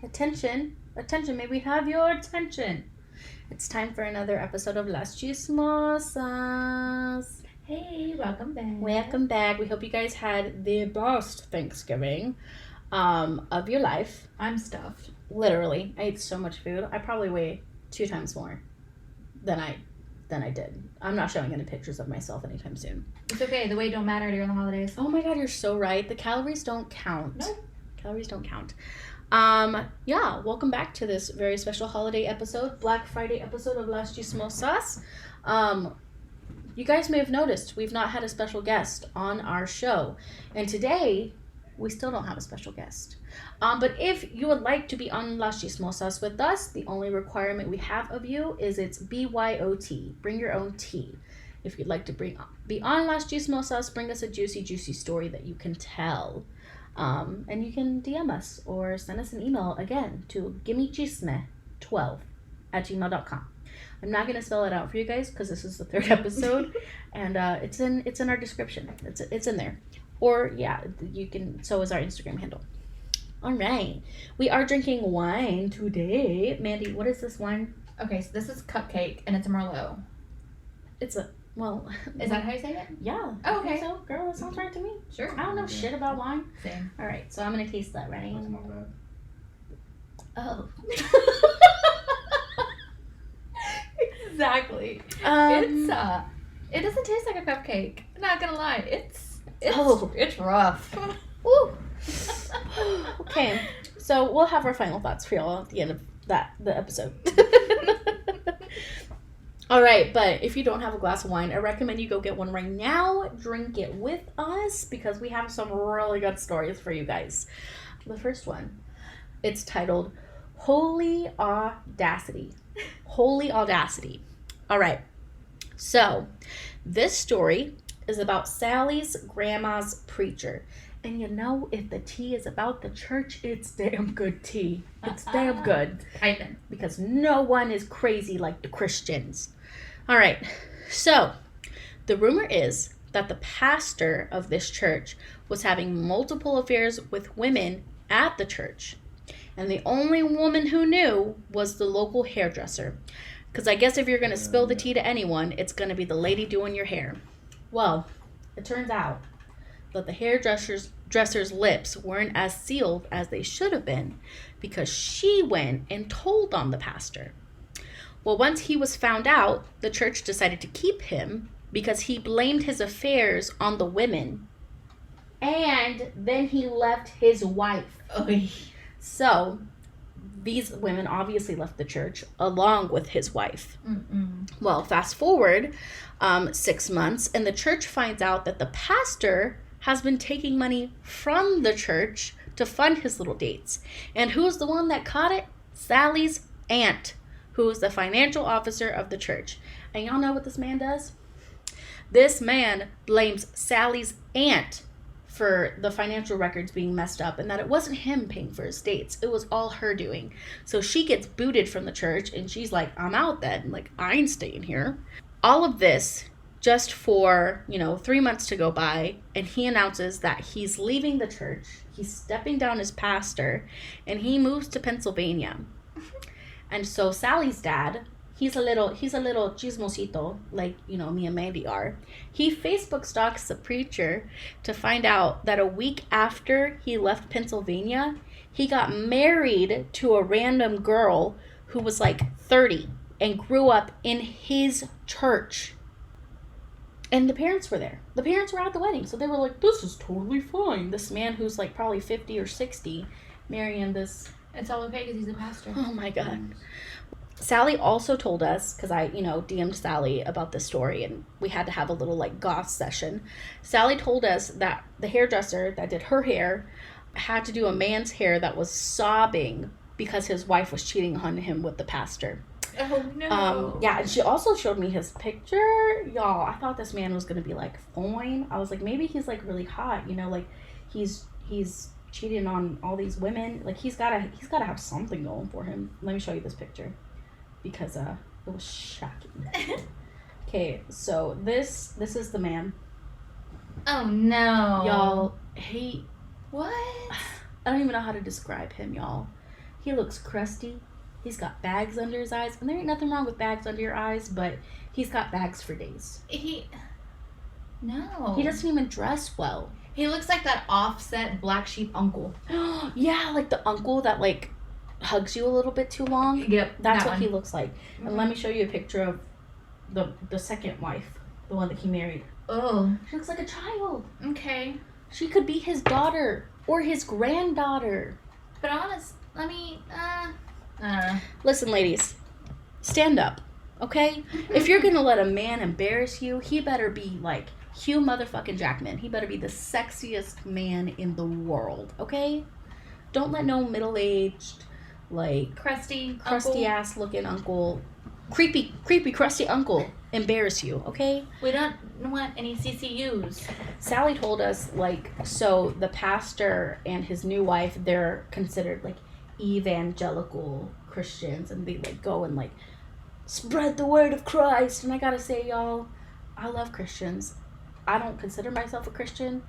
Attention, attention, may we have your attention? It's time for another episode of Las Chismosas. Hey, welcome back. Welcome back. We hope you guys had the best Thanksgiving of your life. I'm stuffed. Literally, I ate so much food. I probably weigh 2 times more than I did. I'm not showing any pictures of myself anytime soon. It's okay. The weight don't matter during the holidays. Oh my God, you're so right. The calories don't count. No. Calories don't count. Yeah, welcome back to this very special holiday episode, Black Friday episode of Las Chismosas. You guys may have noticed we've not had a special guest on our show, and today we still don't have a special guest. But if you would like to be on Las Chismosas with us, the only requirement we have of you is it's BYOT, bring your own tea. If you'd like to be on Las Chismosas, bring us a juicy story that you can tell. And you can DM us or send us an email again to gimmechisme12@gmail.com. I'm not gonna spell it out for you guys because this is the 3rd episode, and it's in our description. It's in there, or yeah, you can. So is our Instagram handle. All right, we are drinking wine today. Mandy, what is this wine? Okay, so this is cupcake and it's a Merlot. It's a Is that how you say it? Yeah. Oh, okay. So, girl, that sounds right to me. Sure. I don't know shit about wine. Same. All right, so I'm gonna taste that, right? That's not bad. Oh. Exactly. It's it doesn't taste like a cupcake. I'm not gonna lie. It's rough. Woo. Okay, so we'll have our final thoughts for y'all at the end of the episode. All right, but if you don't have a glass of wine, I recommend you go get one right now. Drink it with us because we have some really good stories for you guys. The first one, it's titled Holy Audacity. Holy Audacity. All right, so this story is about Sally's grandma's preacher. And you know, if the tea is about the church, it's damn good tea. It's damn good. Piping. Because no one is crazy like the Christians. All right, so the rumor is that the pastor of this church was having multiple affairs with women at the church. And the only woman who knew was the local hairdresser. Because I guess if you're going to spill the tea to anyone, it's going to be the lady doing your hair. Well, it turns out that the hairdresser's lips weren't as sealed as they should have been because she went and told on the pastor. Well, once he was found out, the church decided to keep him because he blamed his affairs on the women. And then he left his wife. Oy. So these women obviously left the church along with his wife. Mm-mm. Well, fast forward 6 months, and the church finds out that the pastor has been taking money from the church to fund his little dates. And who's the one that caught it? Sally's aunt, who is the financial officer of the church. And y'all know what this man does? This man blames Sally's aunt for the financial records being messed up and that it wasn't him paying for his dates. It was all her doing. So she gets booted from the church and she's like, I'm out then. Like, I ain't staying here. All of this just for, 3 months to go by, and he announces that he's leaving the church. He's stepping down as pastor, and he moves to Pennsylvania. And so Sally's dad, he's a little chismosito, like, me and Mandy are. He Facebook stalks the preacher to find out that a week after he left Pennsylvania, he got married to a random girl who was like 30 and grew up in his church. And the parents were there. The parents were at the wedding. So they were like, this is totally fine. This man who's like probably 50 or 60 marrying this. It's all okay because he's a pastor. Oh my God. Sally also told us, because I, DM'd Sally about this story and we had to have a little like goth session. Sally told us that the hairdresser that did her hair had to do a man's hair that was sobbing because his wife was cheating on him with the pastor. Oh no. Yeah, and she also showed me his picture. Y'all, I thought this man was gonna be like fine. I was like, maybe he's like really hot, like he's cheating on all these women. Like he's gotta have something going for him. Let me show you this picture because it was shocking. Okay, so this is the man. Oh no. Y'all, What? I don't even know how to describe him, y'all. He looks crusty. He's got bags under his eyes. And there ain't nothing wrong with bags under your eyes, but he's got bags for days. No. He doesn't even dress well. He looks like that offset black sheep uncle. Yeah, like the uncle that, like, hugs you a little bit too long. Yep. That's what one. he looks like. Mm-hmm. And let me show you a picture of the second wife, the one that he married. Oh. She looks like a child. Okay. She could be his daughter or his granddaughter. But Listen, ladies, stand up, okay? If you're gonna let a man embarrass you, he better be like Hugh motherfucking Jackman. He better be the sexiest man in the world, okay? Don't let no middle-aged, like crusty ass looking uncle, creepy crusty uncle embarrass you, okay? We don't want any CCUs. Sally told us, like, so the pastor and his new wife, they're considered like evangelical Christians, and they like go and like spread the word of Christ. And I gotta say, y'all, I love Christians. I don't consider myself a Christian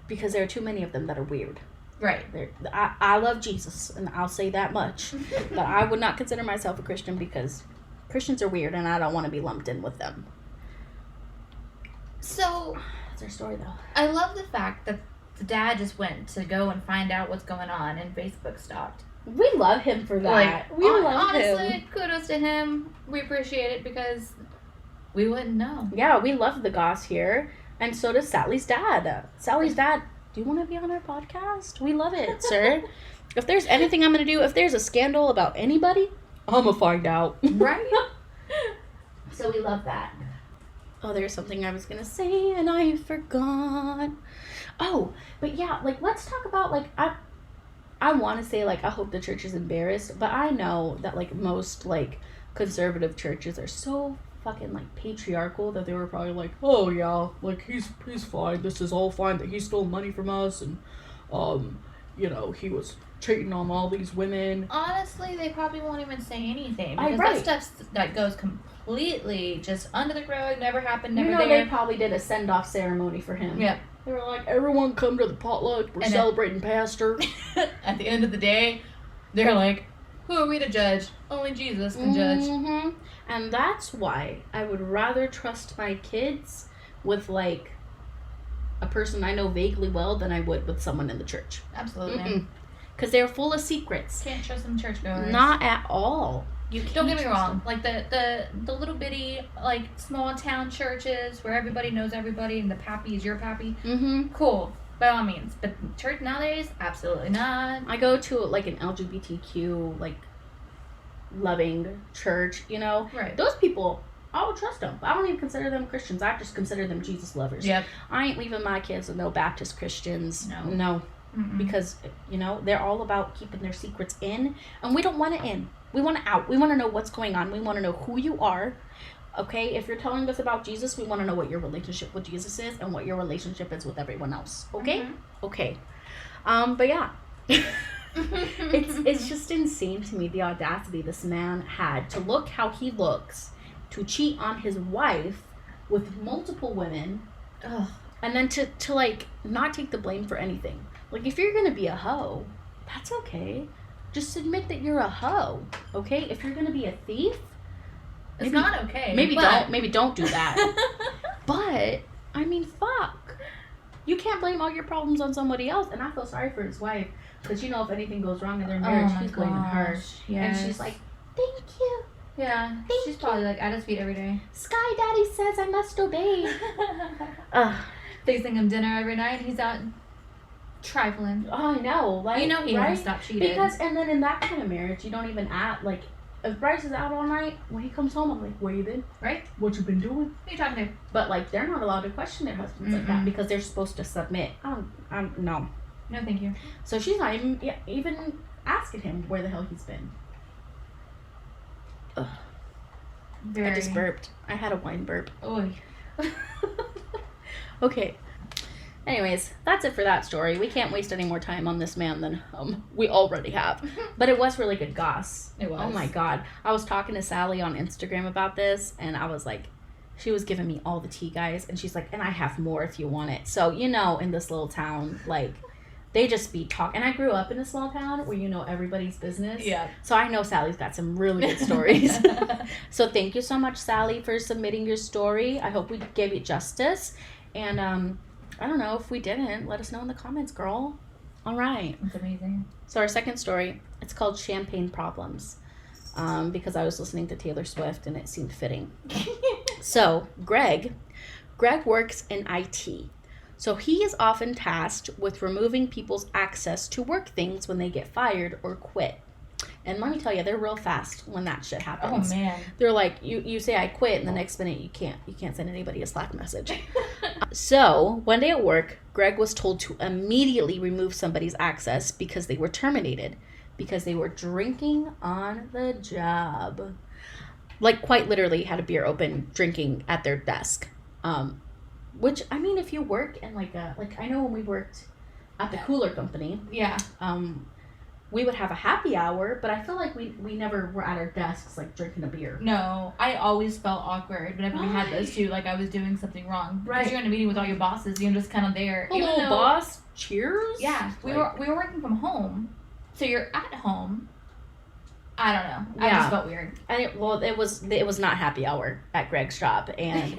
because there are too many of them that are weird. Right. I love Jesus, and I'll say that much. But I would not consider myself a Christian because Christians are weird, and I don't want to be lumped in with them. So that's our story, though. I love the fact that the dad just went to go and find out what's going on, and Facebook stopped. We love him for that. Like, we love honestly, him. kudos to him. We appreciate it because we wouldn't know. Yeah, we love the goss here, and so does Sally's dad. Sally's dad, do you want to be on our podcast? We love it, sir. If there's anything I'm going to do, if there's a scandal about anybody, I'm going to find out. Right? So we love that. Oh, there's something I was going to say, and I forgot. Oh, but yeah, like, let's talk about, like, I want to say, like, I hope the church is embarrassed, but I know that, like, most, like, conservative churches are so fucking, like, patriarchal that they were probably like, oh, yeah, like, he's fine, this is all fine, that he stole money from us, and, you know, he was cheating on all these women. Honestly, they probably won't even say anything, because that stuff that goes completely just under the rug, never happened, never there. They probably did a send-off ceremony for him. Yep. They were like, everyone come to the potluck, we're celebrating Pastor. At the end of the day, they're like, who are we to judge? Only Jesus can judge. Mm-hmm. And that's why I would rather trust my kids with, like, a person I know vaguely well than I would with someone in the church. Absolutely. Because they're full of secrets. Can't trust them churchgoers. Not at all. You can't. Don't get me wrong. Like the little bitty, like, small town churches where everybody knows everybody and the pappy is your pappy. Mm-hmm. Cool. By all means. But church nowadays, absolutely not. I go to, like, an LGBTQ, like, loving church, you know? Right. Those people, I would trust them. I don't even consider them Christians. I just consider them Jesus lovers. Yep. I ain't leaving my kids with no Baptist Christians. No. Mm-mm. Because, you know, they're all about keeping their secrets in, and we don't want it in. We want it out. We want to know what's going on. We want to know who you are. Okay? If you're telling us about Jesus, we want to know what your relationship with Jesus is and what your relationship is with everyone else. Okay? Mm-hmm. Okay. But yeah. It's just insane to me, the audacity this man had to look how he looks, to cheat on his wife with multiple women. Ugh. And then to like not take the blame for anything. Like, if you're gonna be a hoe, that's okay. Just admit that you're a hoe, okay? If you're gonna be a thief, it's not okay. Maybe don't do that. But I mean, fuck. You can't blame all your problems on somebody else. And I feel sorry for his wife, because, you know, if anything goes wrong in their marriage, he's blaming her. Yes. And she's like, thank you. Yeah. She's probably like at his feet every day. Sky Daddy says I must obey. Fixing him dinner every night. He's out trifling. Oh, I know. Like, you know he hasn't stopped cheating. Because, and then in that kind of marriage, you don't even act like, if Bryce is out all night, when he comes home, I'm like, where you been? Right? What you been doing? Who are you talking to? But, like, they're not allowed to question their husbands like that, because they're supposed to submit. No. No, thank you. So she's not even asking him where the hell he's been. Ugh. I just burped. I had a wine burp. Oy. Okay. Anyways, that's it for that story. We can't waste any more time on this man than we already have. But it was really good goss. It was. Oh my god. I was talking to Sally on Instagram about this, and I was like, she was giving me all the tea, guys, and she's like, and I have more if you want it. So, you know, in this little town, like, they just be talking. And I grew up in a small town where you know everybody's business. Yeah. So I know Sally's got some really good stories. So thank you so much, Sally, for submitting your story. I hope we gave you justice. And I don't know if we didn't. Let us know in the comments, girl. All right. That's amazing. So our second story, it's called Champagne Problems. Because I was listening to Taylor Swift and it seemed fitting. So Greg works in IT. So he is often tasked with removing people's access to work things when they get fired or quit. And let me tell you, they're real fast when that shit happens. Oh man. They're like, you say I quit, and the next minute you can't send anybody a Slack message. So one day at work, Greg was told to immediately remove somebody's access because they were terminated because they were drinking on the job. Like quite literally had a beer open, drinking at their desk. Which, I mean, if you work in like I know when we worked at the cooler company. Yeah. We would have a happy hour, but I feel like we never were at our desks like drinking a beer. No, I always felt awkward whenever we had those two, like I was doing something wrong. Right. Because you're in a meeting with all your bosses, you're just kind of there. Hello, boss. Cheers. Yeah, we were working from home, so you're at home. I don't know. I just felt weird. And it was not happy hour at Greg's job, and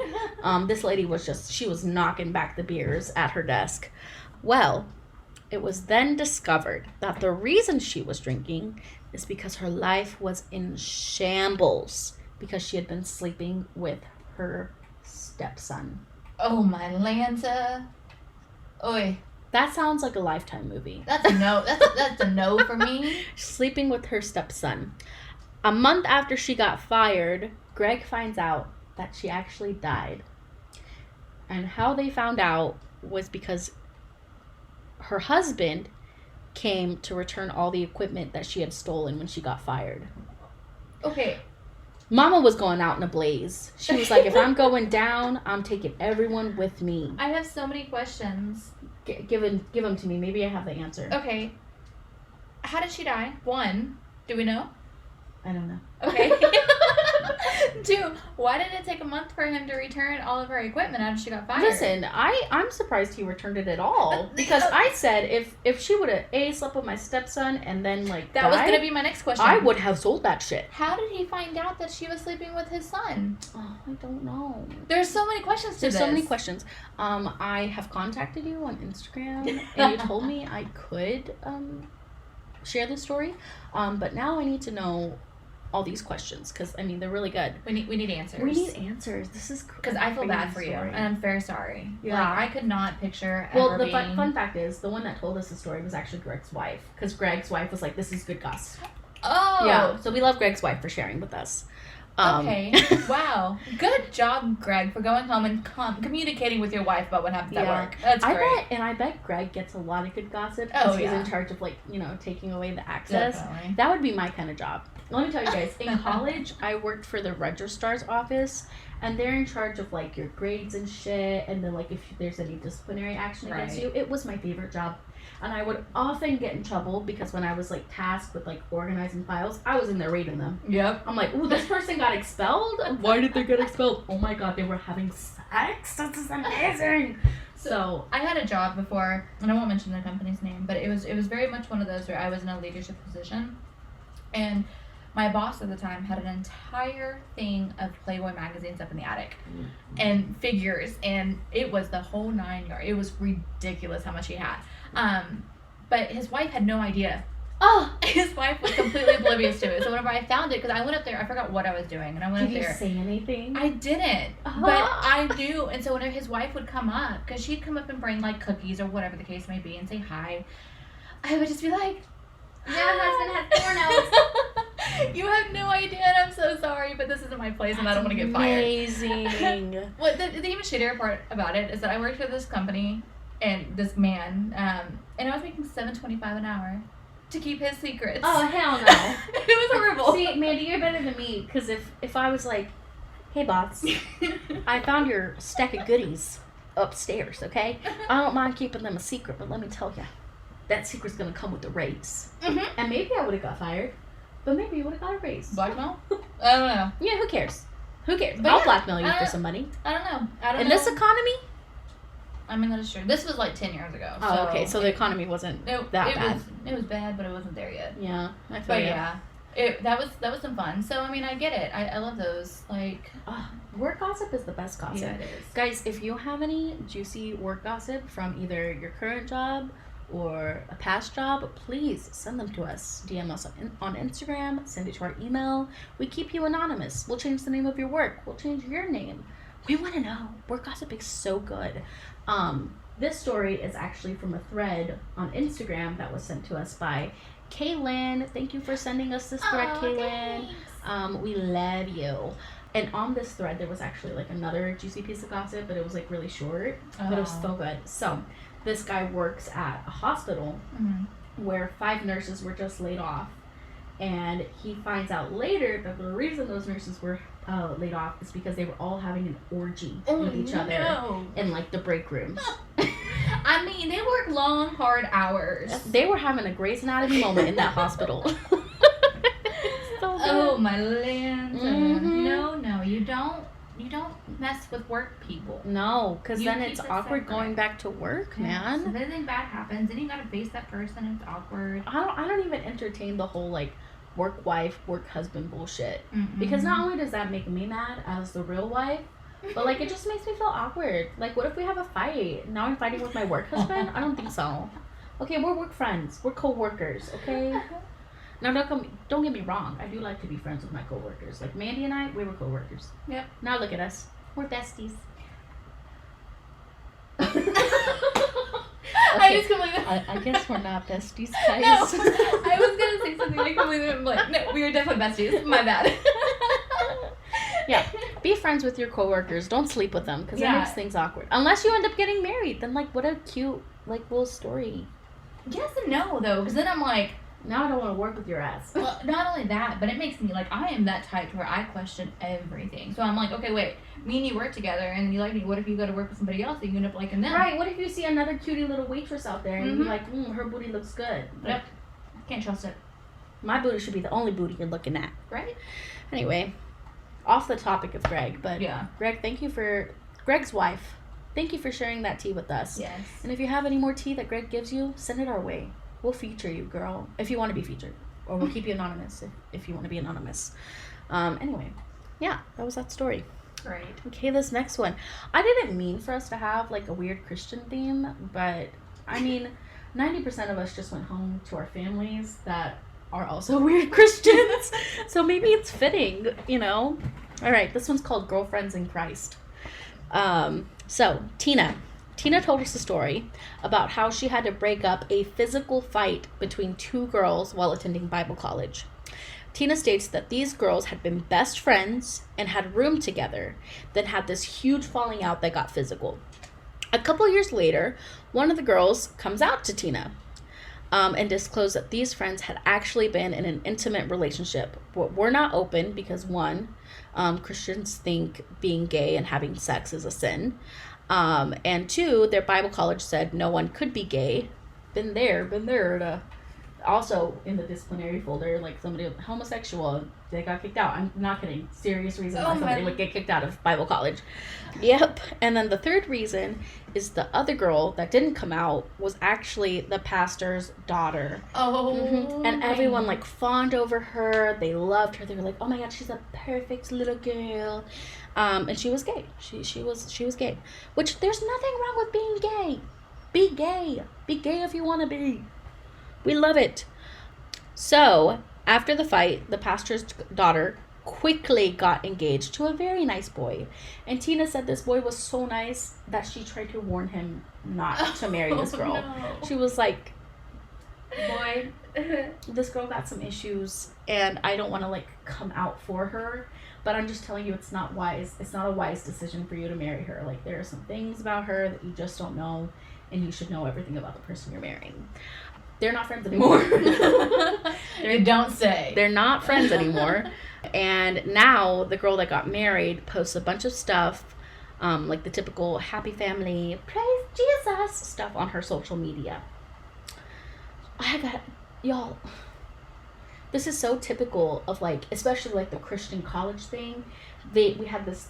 this lady she was knocking back the beers at her desk. Well, it was then discovered that the reason she was drinking is because her life was in shambles because she had been sleeping with her stepson. Oh my Lanta. Oi. That sounds like a Lifetime movie. That's a no. That's a no for me. Sleeping with her stepson. A month after she got fired, Greg finds out that she actually died. And how they found out was because her husband came to return all the equipment that she had stolen when she got fired. Okay. Mama was going out in a blaze. She was like, if I'm going down, I'm taking everyone with me. I have so many questions. Give them to me. Maybe I have the answer. Okay. How did she die? 1, do we know? I don't know. Okay. 2, why did it take a month for him to return all of her equipment after she got fired? Listen, I'm surprised he returned it at all. Because I said if she would have slept with my stepson and then like that was gonna be my next question. I would have sold that shit. How did he find out that she was sleeping with his son? Oh, I don't know. There's so many questions to this. There's so many questions. I have contacted you on Instagram and you told me I could share the story. But now I need to know all these questions because I mean they're really good. We need answers. We need answers. This is because I feel bad for you and I'm very sorry. Yeah, like, I could not picture. Well, the fun fact is the one that told us the story was actually Greg's wife because Greg's wife was like, "This is good gossip." Oh, yeah. So we love Greg's wife for sharing with us. Okay. Wow. Good job, Greg, for going home and communicating with your wife about what happened at work. That's great. I bet Greg gets a lot of good gossip because he's in charge of taking away the access. Definitely. That would be my kind of job. Let me tell you guys, in college, I worked for the registrar's office, and they're in charge of, like, your grades and shit, and then, like, if there's any disciplinary action against you. It was my favorite job. And I would often get in trouble because when I was, like, tasked with, like, organizing files, I was in there reading them. Yep. I'm like, ooh, this person got expelled? Why did they get expelled? Oh, my God, they were having sex? This is amazing. So I had a job before, and I won't mention the company's name, but it was very much one of those where I was in a leadership position, and my boss at the time had an entire thing of Playboy magazines up in the attic and figures, and it was the whole 9 yards. It was ridiculous how much he had. But his wife had no idea. Oh, his wife was completely oblivious to it. So whenever I found it, because I went up there, I forgot what I was doing, and I went up there. Did you say anything? I didn't, but I knew. And so whenever his wife would come up, because she'd come up and bring like cookies or whatever the case may be, and say hi, I would just be like, "Your husband has pornos." You have no idea, and I'm so sorry, but this isn't my place, and I don't want to get fired. Amazing. Well, the even shittier part about it is that I worked for this company and this man, and I was making $7.25 an hour to keep his secrets. Oh, hell no. It was horrible. See, Mandy, you're better than me, because if I was like, hey, boss, I found your stack of goodies upstairs, okay? I don't mind keeping them a secret, but let me tell you, that secret's going to come with a raise. Mm-hmm. And maybe I would have got fired, but maybe you would have got a raise. Blackmail? I don't know. Yeah, who cares? Who cares? But I'll yeah, blackmail you for some money. I don't know. In this economy, I mean, that is true. This was like 10 years ago. Oh, okay. So the economy wasn't that bad. It was bad, but it wasn't there yet. Yeah, I feel But you. yeah, that was some fun. So I mean, I get it. I love those. Like, Work gossip is the best gossip. yeah, it is. Guys, if you have any juicy work gossip from either your current job or a past job, please send them to us. DM us on Instagram, send it to our email. We keep you anonymous. We'll change the name of your work. We'll change your name. We want to know. Work gossip is so good. This story is actually from a thread on Instagram that was sent to us by Kaylin. Thank you for sending us this thread, Kaylin. We love you. And on this thread, there was actually like another juicy piece of gossip, but it was like really short, but it was so good. So this guy works at a hospital where 5 nurses were just laid off. And he finds out later that the reason those nurses were laid off is because they were all having an orgy with each other in like the break rooms. I mean, they work long, hard hours. They were having a Grey's Anatomy moment in that hospital. So good. Oh my land! Mhm. No, you don't mess with work people. No, because You then keep it's it awkward separate. going back to work, man. If anything bad happens, then you gotta face that person. It's awkward. I don't even entertain the whole like work wife, work husband bullshit. Mm-mm. Because not only does that make me mad as the real wife, but like it just makes me feel awkward. Like what if we have a fight? Now I'm fighting with my work husband? I don't think so. Okay, we're work friends. We're co-workers, okay? Now don't get me wrong. I do like to be friends with my co-workers. Like Mandy and I, we were co-workers. Yep. Now look at us. We're besties. I just completely. I guess we're not besties, guys. No, I was gonna say something. I completely. I'm like, no, we were definitely besties. My bad. Yeah, be friends with your coworkers. Don't sleep with them because it Yeah. makes things awkward. Unless you end up getting married, then like what a cute like little story. Yes and no though, because then I'm like, Now I don't want to work with your ass. well, not only that, but it makes me like I am that type to where I question everything. So I'm like, okay, wait, me and you work together, and you like me. What if you go to work with somebody else and you end up liking them? Right? What if you see another cutie little waitress out there and Mhm. you're like, her booty looks good. Like, Yep. Can't trust it. my booty should be the only booty you're looking at. Right? Anyway, off the topic of Greg, but Yeah. Greg, Greg's wife. Thank you for sharing that tea with us. Yes. And if you have any more tea that Greg gives you, send it our way. We'll feature you, girl, if you want to be featured. Or we'll keep you anonymous if you want to be anonymous. Anyway, yeah, that was that story. Great. Okay, this next one. I didn't mean for us to have like a weird Christian theme, but I mean, 90% of us just went home to our families that are also weird Christians. So maybe it's fitting, you know? All right, this one's called Girlfriends in Christ. So Tina told us a story about how she had to break up a physical fight between 2 girls while attending Bible college. Tina states that these girls had been best friends and had roomed together, then had this huge falling out that got physical. A couple years later, one of the girls comes out to Tina and disclosed that these friends had actually been in an intimate relationship. We're not open because, one, Christians think being gay and having sex is a sin. And 2, their Bible college said no one could be gay. Been there. Also in the disciplinary folder, like somebody homosexual, they got kicked out. I'm not kidding. Serious reason why somebody would get kicked out of Bible college. Yep. And then the third reason is the other girl that didn't come out was actually the pastor's daughter. Oh. And everyone like fawned over her. They loved her. They were like, "Oh my God, she's a perfect little girl." And she was gay. She was gay. Which there's nothing wrong with being gay. Be gay. Be gay if you want to be. We love it. So, after the fight, the pastor's daughter quickly got engaged to a very nice boy. And Tina said this boy was so nice that she tried to warn him not to marry this girl. No. She was like, "Boy, this girl got some issues and I don't want to like come out for her, but I'm just telling you it's not wise. It's not a wise decision for you to marry her. Like there are some things about her that you just don't know, and you should know everything about the person you're marrying." They're not friends anymore. You don't say. They're not friends anymore. And now the girl that got married posts a bunch of stuff, like the typical happy family, praise Jesus stuff on her social media. Y'all, this is so typical of like, especially like the Christian college thing. We had this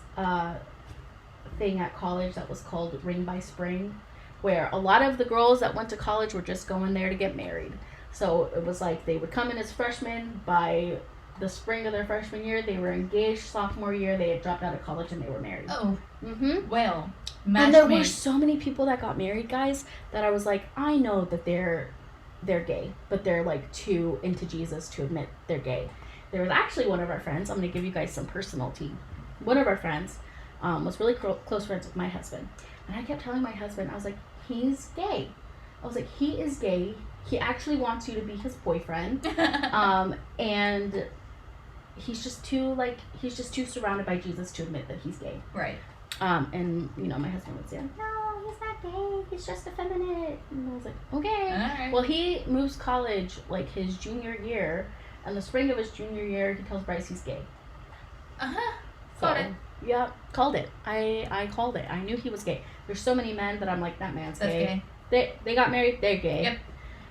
thing at college that was called Ring by Spring. where a lot of the girls that went to college were just going there to get married. So it was like they would come in as freshmen. By the spring of their freshman year, they were engaged. Sophomore year, they had dropped out of college and they were married. Oh. Mm-hmm. Well, and there were so many people that got married, guys, that I was like, I know that they're gay, but they're like too into Jesus to admit they're gay. There was actually one of our friends, I'm going to give you guys some personal tea. One of our friends was really close friends with my husband. And I kept telling my husband, I was like, he's gay. I was like, he is gay. He actually wants you to be his boyfriend. And he's just too surrounded by Jesus to admit that he's gay. Right. And, you know, my husband would say, no, he's not gay. He's just effeminate. And I was like, okay. All right. Well, he moves college like his junior year. And the spring of his junior year, he tells Bryce he's gay. Got it. Yeah, called it. I called it. I knew he was gay. There's so many men that I'm like, that man's gay. They got married, they're gay. Yep.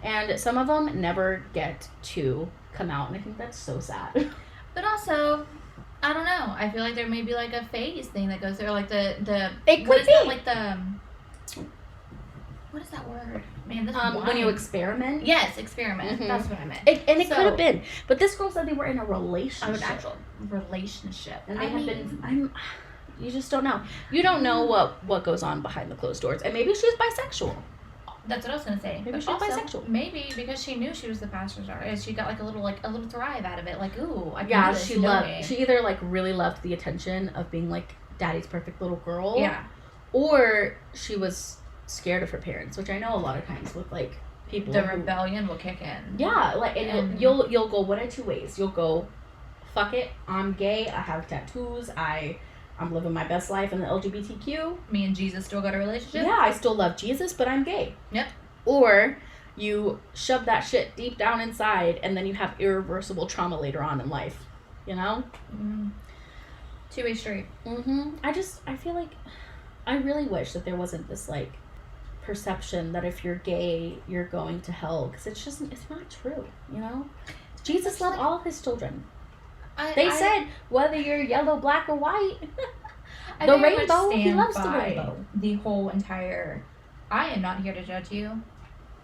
And some of them never get to come out, and I think that's so sad. But also, I don't know. I feel like there may be like a phase thing that goes there, like the It could what is be. that, like the what is that word? Man, this When you experiment. Yes, experiment. Mhm. That's what I meant. It could have been, but this girl said they were in a relationship. An actual relationship. And they have been. You just don't know. You don't know what goes on behind the closed doors, and maybe she's bisexual. That's what I was gonna say. Maybe But she's also, bisexual. Maybe because she knew she was the pastor's daughter, she got like a little thrive out of it. Like, ooh, I can Yeah, do this, she know loved. me. She either like really loved the attention of being like daddy's perfect little girl. Yeah. Or she was scared of her parents, which I know a lot of times with like people. The rebellion will kick in. Yeah, like and you'll go one of two ways. You'll go, fuck it, I'm gay. I have tattoos. I'm living my best life in the LGBTQ. Me and Jesus still got a relationship? Yeah, I still love Jesus, but I'm gay. Yep. Or you shove that shit deep down inside, and then you have irreversible trauma later on in life. You know? Two-way street. I feel like I really wish that there wasn't this like perception that if you're gay, you're going to hell, because it's not true. You know? Jesus loved all his children. They said whether you're yellow, black, or white, the rainbow, he loves the rainbow. The whole entire, I am not here to judge you.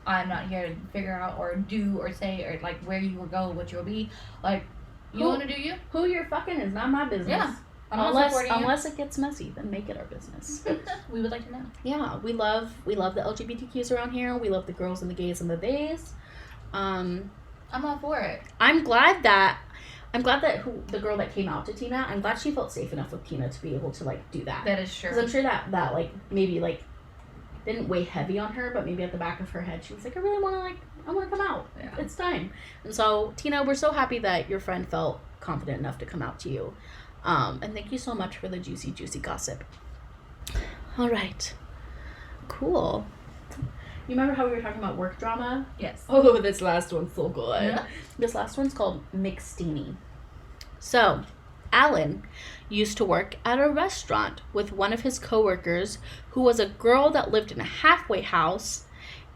I'm not here to figure out or do or say or like where you will go, what you'll be. Like, you want to do you? Who you're fucking is not my business. Yeah. Unless it gets messy, then make it our business. We would like to know. Yeah, we love the LGBTQs around here. We love the girls and the gays and the theys. I'm all for it. I'm glad that the girl that came out to Tina, I'm glad she felt safe enough with Tina to be able to like do that. That is true. Because I'm sure that like maybe like didn't weigh heavy on her, but maybe at the back of her head she was like, I want to come out. Yeah. It's time. And so Tina, we're so happy that your friend felt confident enough to come out to you. And thank you so much for the juicy gossip. All right. Cool. You remember how we were talking about work drama? Yes. Oh, this last one's so good. Yeah. This last one's called McSteamy. So, Alan used to work at a restaurant with one of his coworkers who was a girl that lived in a halfway house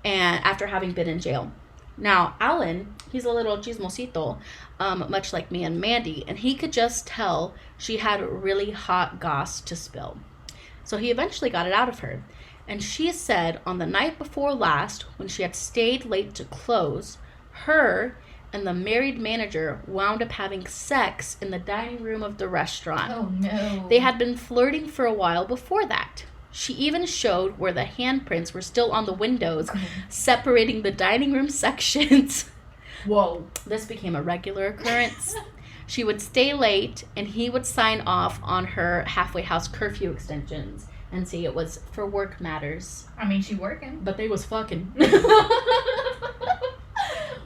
and after having been in jail. Now, Alan, he's a little chismosito, much like me and Mandy, and he could just tell she had really hot goss to spill. So he eventually got it out of her. And she said on the night before last, when she had stayed late to close, her and the married manager wound up having sex in the dining room of the restaurant. Oh, no. They had been flirting for a while before that. She even showed where the handprints were still on the windows, separating the dining room sections. Whoa. This became a regular occurrence. She would stay late, and he would sign off on her halfway house curfew extensions and say it was for work matters. I mean, she working. But they was fucking.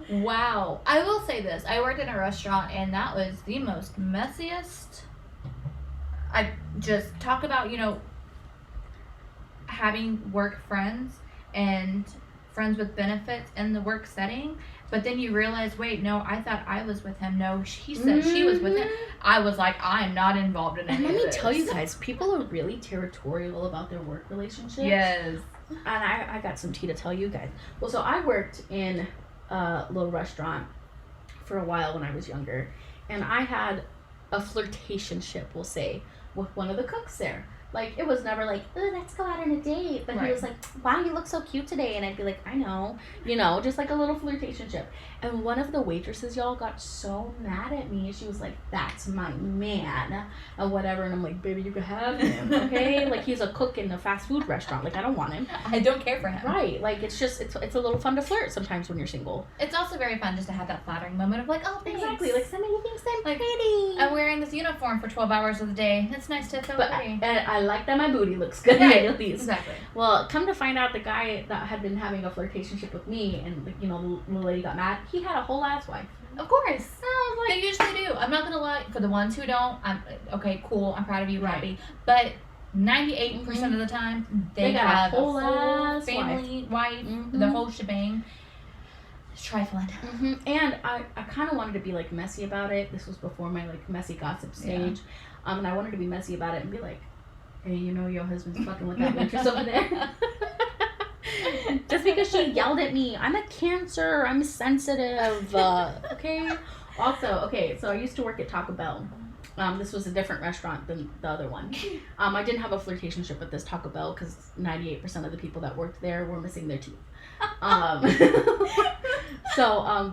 Wow. I will say this. I worked in a restaurant, and that was the most messiest. I just talk about, having work friends and friends with benefits in the work setting. But then you realize, wait, no, I thought I was with him. No, he said she was with him. I was like, I'm not involved in any of this. And let me tell you guys, people are really territorial about their work relationships. Yes. And I got some tea to tell you guys. Well, so I worked in a little restaurant for a while when I was younger. And I had a flirtationship, we'll say, with one of the cooks there. Like, it was never like, oh, let's go out on a date. But he was like, wow, you look so cute today. And I'd be like, I know. You know, just like a little flirtationship. And one of the waitresses, y'all, got so mad at me. She was like, that's my man. Or whatever. And I'm like, baby, you can have him, okay? Like, he's a cook in a fast food restaurant. Like, I don't want him. I don't care for him. Right. Like, it's just, it's a little fun to flirt sometimes when you're single. It's also very fun just to have that flattering moment of like, oh, thanks. Exactly. Like, somebody thinks I'm like, pretty. I'm wearing this uniform for 12 hours of the day. It's nice to feel pretty. And I like that my booty looks good, Right. at least. Exactly. Well, come to find out, the guy that had been having a flirtationship with me, and you know, the lady got mad. He had a whole ass wife. Of course. I was like, They usually do. I'm not gonna lie. For the ones who don't, I'm okay. Cool. I'm proud of you, Right. Robbie. But 98% of the time, they got have a whole full ass family, wife, Mhm. the whole shebang. It's trifling. And I kind of wanted to be like messy about it. This was before my like messy gossip stage. And I wanted to be messy about it and be like, hey, you know your husband's fucking with that waitress over there. Just because she yelled at me. I'm a Cancer. I'm sensitive. Okay. Also, okay, so I used to work at Taco Bell. This was a different restaurant than the other one. I didn't have a flirtationship with this Taco Bell because 98% of the people that worked there were missing their teeth. But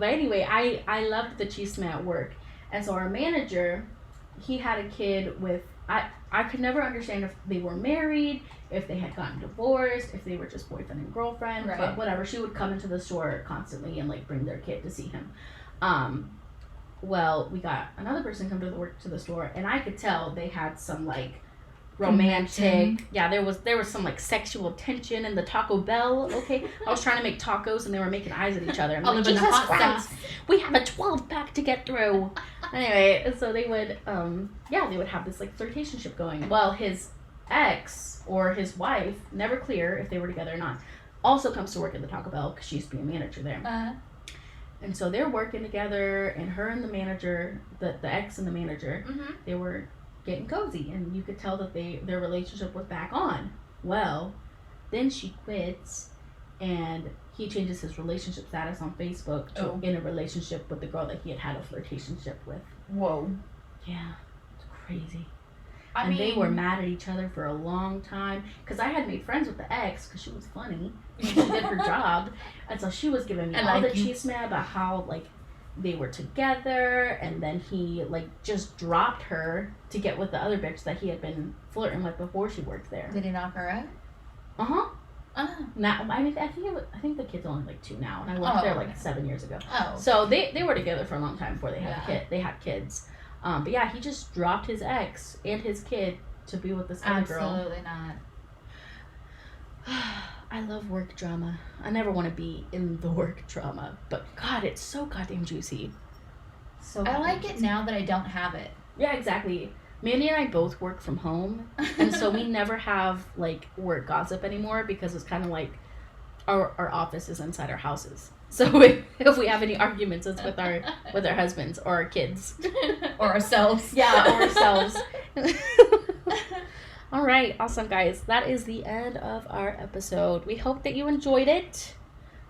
anyway, I loved the chisme at work. And so our manager, he had a kid with, I could never understand if they were married, if they had gotten divorced, if they were just boyfriend and girlfriend, Right. but whatever. She would come into the store constantly and like bring their kid to see him. Well, we got another person come to the store, and I could tell they had some like romantic. Yeah, there was some like sexual tension in the Taco Bell. Okay, I was trying to make tacos, and they were making eyes at each other. I'm All like, over the Jesus hot Christ, sauce. we have a 12-pack to get through. Anyway, so they would, they would have this like flirtationship going. Well, his ex or his wife, never clear if they were together or not, also comes to work at the Taco Bell because she used to be a manager there. And so they're working together, and her and the manager, the ex and the manager, they were getting cozy, and you could tell that their relationship was back on. Well, then she quits, and he changes his relationship status on Facebook to in a relationship with the girl that he had a flirtationship with. Whoa. Yeah, it's crazy. I mean, they were mad at each other for a long time because I had made friends with the ex because she was funny and she did her job, and so she was giving me all the chisme about how like they were together, and then he like just dropped her to get with the other bitch that he had been flirting with before she worked there. Did he knock her up? Now I think the kid's only like 2 now, and I worked there like 7 years ago. So they were together for a long time before they had kids. But yeah, he just dropped his ex and his kid to be with this other girl. Absolutely not. I love work drama. I never want to be in the work drama, but God, it's so goddamn juicy. So I like it now that I don't have it. Yeah, exactly. Mandy and I both work from home, and so we never have like work gossip anymore because it's kind of like our office is inside our houses. So if we have any arguments, it's with our husbands or our kids or ourselves. Yeah, or ourselves. All right, awesome guys. That is the end of our episode. We hope that you enjoyed it.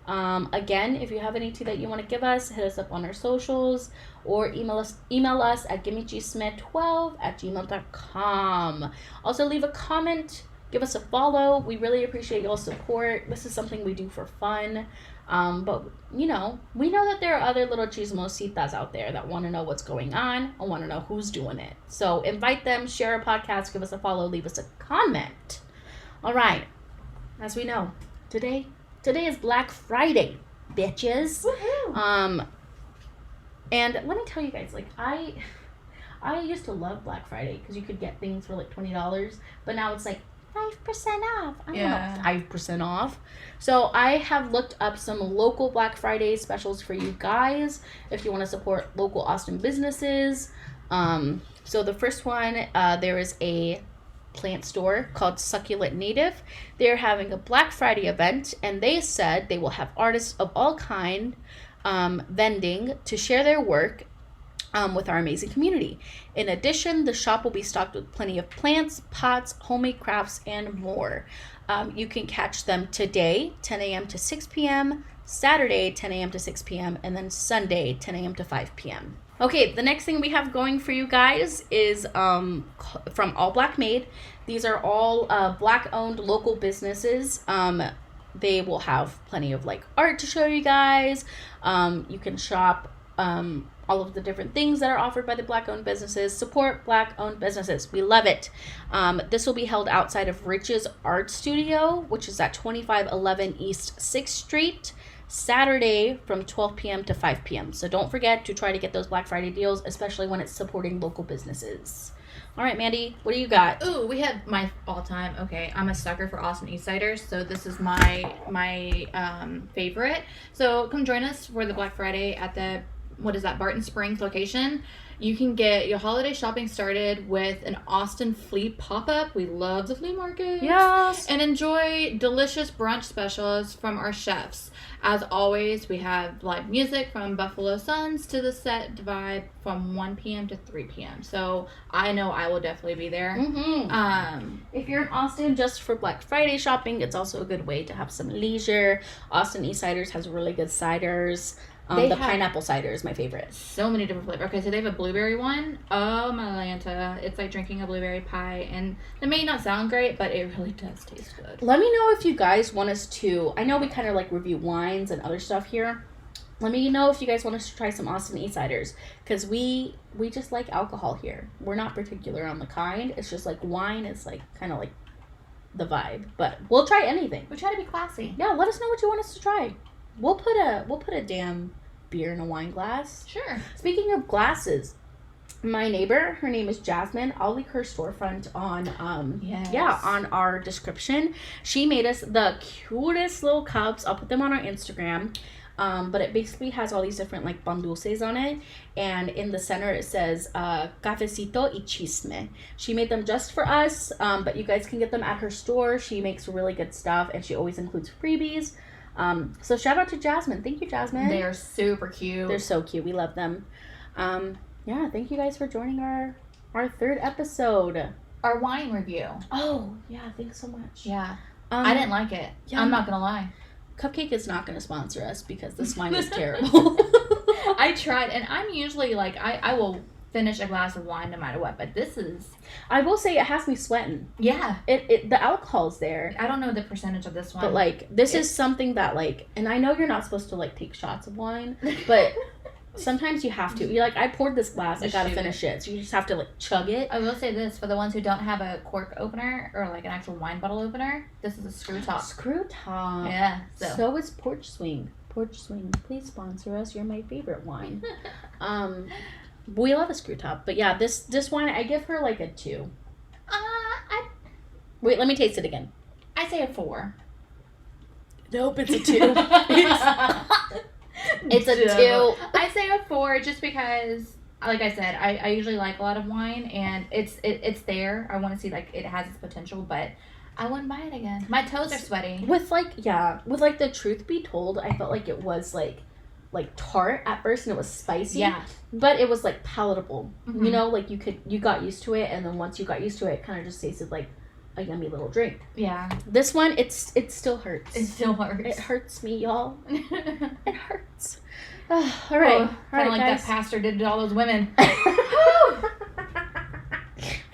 Again, if you have any tea that you want to give us, hit us up on our socials or email us at gimmeggsmith12@gmail.com. Also, leave a comment, give us a follow. We really appreciate y'all's support. This is something we do for fun. But, you know, we know that there are other little chismositas out there that want to know what's going on and want to know who's doing it. So invite them, share our podcast, give us a follow, leave us a comment. All right. As we know, today is Black Friday, bitches. Woohoo! And let me tell you guys, like, I used to love Black Friday because you could get things for like $20, but now it's like 5% off. I don't want 5% off. So I have looked up some local Black Friday specials for you guys if you want to support local Austin businesses. So the first one, there is a plant store called Succulent Native. They're having a Black Friday event, and they said they will have artists of all kind vending to share their work with our amazing community. In addition, the shop will be stocked with plenty of plants, pots, homemade crafts, and more. You can catch them today, 10 a.m. to 6 p.m., Saturday 10 a.m. to 6 p.m., and then Sunday 10 a.m. to 5 p.m. Okay, the next thing we have going for you guys is from ALLBLKMADE. These are all Black-owned local businesses. They will have plenty of like art to show you guys. You can shop all of the different things that are offered by the Black-owned businesses. Support Black-owned businesses. We love it. This will be held outside of Rich's Art Studio, which is at 2511 East 6th Street, Saturday from 12 p.m. to 5 p.m. So don't forget to try to get those Black Friday deals, especially when it's supporting local businesses. All right, Mandy, what do you got? Ooh, we have my all-time. Okay, I'm a sucker for Austin East Ciders, so this is my favorite. So come join us for the Black Friday at the Barton Springs location. You can get your holiday shopping started with an Austin flea pop-up. We love the flea market. Yes. And enjoy delicious brunch specials from our chefs. As always, we have live music from Buffalo Suns to the Set Vibe from 1 p.m. to 3 p.m. So I know I will definitely be there. If you're in Austin just for Black Friday shopping, it's also a good way to have some leisure. Austin East Ciders has really good ciders. The pineapple cider is my favorite. So many different flavors. Okay, so they have a blueberry one. Oh, my Lanta. It's like drinking a blueberry pie. And it may not sound great, but it really does taste good. Let me know if you guys want us to... I know we kind of like review wines and other stuff here. Let me know if you guys want us to try some Austin East Ciders. Because we just like alcohol here. We're not particular on the kind. It's just like wine is like kind of like the vibe. But we'll try anything. We try to be classy. Yeah, let us know what you want us to try. We'll put a damn beer in a wine glass. Sure. Speaking of glasses, my neighbor, her name is Jasmine. I'll link her storefront on on our description. She made us the cutest little cups. I'll put them on our Instagram. But it basically has all these different like pan dulces on it, and in the center it says cafecito y chisme. She made them just for us, but you guys can get them at her store. She makes really good stuff, and she always includes freebies. So shout out to Jasmine. Thank you, Jasmine. They are super cute. They're so cute. We love them. Thank you guys for joining our third episode. Our wine review. Oh, yeah, thanks so much. Yeah. I didn't like it. Yeah. I'm not going to lie. Cupcake is not going to sponsor us because this wine is terrible. I tried, and I'm usually like, I will finish a glass of wine no matter what, but this is... I will say it has me sweating. Yeah. The alcohol's there. I don't know the percentage of this one. But, like, this is something that, like... And I know you're not supposed to, like, take shots of wine, but sometimes you have to. You're like, I poured this glass, I gotta finish it. So you just have to, like, chug it. I will say this, for the ones who don't have a cork opener or, like, an actual wine bottle opener, this is a screw top. Screw top. Yeah. So is Porch Swing. Porch Swing, please sponsor us. You're my favorite wine. We love a screw top, but yeah, this wine I give her like a 2. Wait, let me taste it again. I say a 4. Nope, it's a 2. It's a 2. I say a 4 just because, like I said, I usually like a lot of wine, and it's there. I want to see like it has its potential, but I wouldn't buy it again. My toes are sweaty. With the truth be told, I felt like it was like tart at first, and it was spicy. Yeah. But it was like palatable. Mm-hmm. You know, like you got used to it, and then once you got used to it, it kind of just tasted like a yummy little drink. Yeah. This one, it still hurts. It still hurts. It hurts me, y'all. It hurts. All right. Kind of like guys. That pastor did to all those women.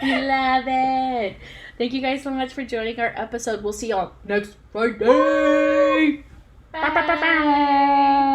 We love it. Thank you guys so much for joining our episode. We'll see y'all next Friday. Bye. Bye.